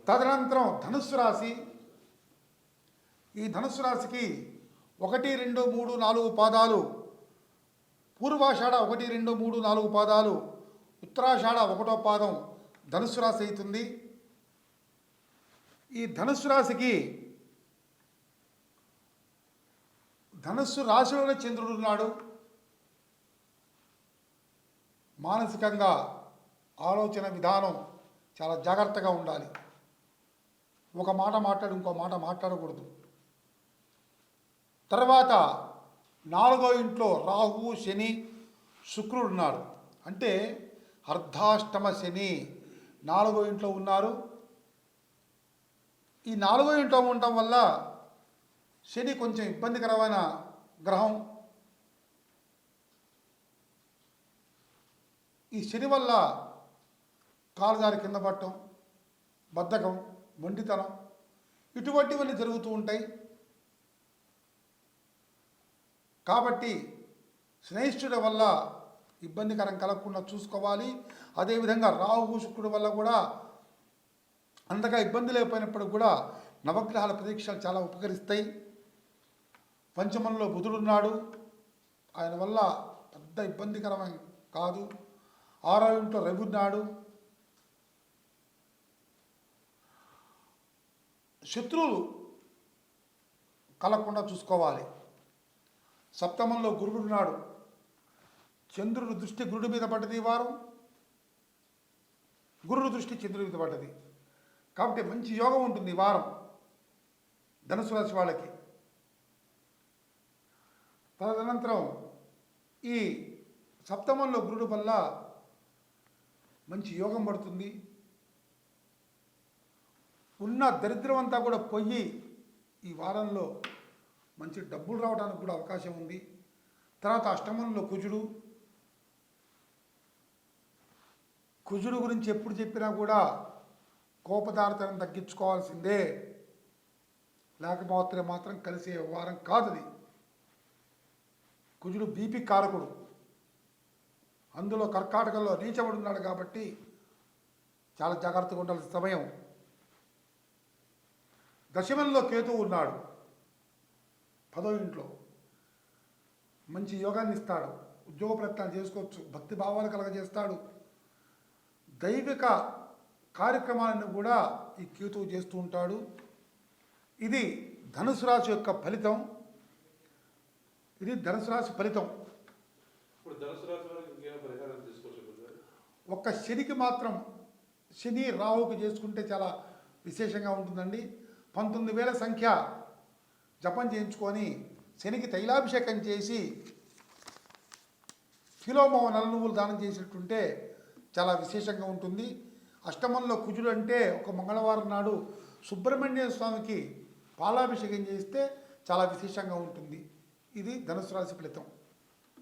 తదనంతరం ధనుస్సు రాశి. ఈ ధనుస్సు రాశికి 1, 2, 3, 4 పాదాలు, పూర్వాషాఢ 1, 2, 3, 4 పాదాలు, ఉత్తరాషాఢ 1వ పాదం ధనుస్సు రాశి అవుతుంది. ఈ ధనుస్సు రాశికి ధనుస్సు రాశిలోనే చంద్రుడు ఉన్నాడు. మానసికంగా ఆలోచన విధానం చాలా జాగ్రత్తగా ఉండాలి. ఒక మాట మాట్లాడి ఇంకో మాట మాట్లాడకూడదు. తర్వాత 4వ ఇంట్లో రాహువు, శని, శుక్రుడు ఉన్నారు. అంటే అర్ధాష్టమ శని 4వ ఇంట్లో ఉన్నారు. ఈ 4వ ఇంట్లో ఉండటం వల్ల శని కొంచెం ఇబ్బందికరమైన గ్రహం. ఈ శని వల్ల కాలుజారి కింద పడటం, బద్ధకం, మొండితనం ఇటువంటివన్నీ జరుగుతూ ఉంటాయి. కాబట్టి స్నేహితుడి వల్ల ఇబ్బందికరం కలగకుండా చూసుకోవాలి. అదేవిధంగా రాహు, శుక్రుడి వల్ల కూడా అంతగా ఇబ్బంది లేకపోయినప్పుడు కూడా నవగ్రహాల పరీక్షలు చాలా ఉపకరిస్తాయి. పంచమంలో బుధుడున్నాడు, ఆయన వల్ల పెద్ద ఇబ్బందికరమైన కాదు. 6వ ఇంట్లో రవి ఉన్నాడు. శత్రువులు కలగకుండా చూసుకోవాలి. సప్తమంలో గురుడు ఉన్నాడు. చంద్రుడి దృష్టి గురుడి మీద పడ్డది ఈ వారం, గురుడు దృష్టి చంద్రుడి మీద పడ్డది. కాబట్టి మంచి యోగం ఉంటుంది ఈ వారం ధనుసు రాశి వాళ్ళకి. తదనంతరం ఈ సప్తమంలో గురుడు వల్ల మంచి యోగం పడుతుంది. ఉన్న దరిద్రం అంతా కూడా పోయి ఈ వారంలో మంచి డబ్బులు రావడానికి కూడా అవకాశం ఉంది. తర్వాత అష్టమంలో కుజుడు గురించి ఎప్పుడు చెప్పినా కూడా కోపదార్థం తగ్గించుకోవాల్సిందే, లేకపోతే మాత్రం కలిసే వారం కాదు అది. కుజుడు బీపీ కారకుడు, అందులో కర్కాటకంలో నీచబడి ఉన్నాడు కాబట్టి చాలా జాగ్రత్తగా ఉండాల్సిన సమయం. దశమంలో కేతువు ఉన్నాడు, 10వ ఇంట్లో. మంచి యోగాన్ని ఇస్తాడు, ఉద్యోగ ప్రయత్నాలు చేసుకోవచ్చు, భక్తి భావాలు కలగజేస్తాడు. దైవిక కార్యక్రమాలను కూడా ఈ కేతువు చేస్తూ ఉంటాడు. ఇది ధనుసు రాశి యొక్క ఫలితం. ఇది ధనుసు రాశి ఫలితం. ఒక్క శనికి మాత్రం, శని రాహుకి చేసుకుంటే చాలా విశేషంగా ఉంటుందండి. 19,000 సంఖ్య జపం చేయించుకొని శనికి తైలాభిషేకం చేసి కిలోమో నల్ల నువ్వులు దానం చేసినట్టుంటే చాలా విశేషంగా ఉంటుంది. అష్టమంలో కుజుడు అంటే ఒక మంగళవారం నాడు సుబ్రహ్మణ్య స్వామికి పాలాభిషేకం చేస్తే చాలా విశేషంగా ఉంటుంది. ఇది ధనుసు రాశి ఫలితం.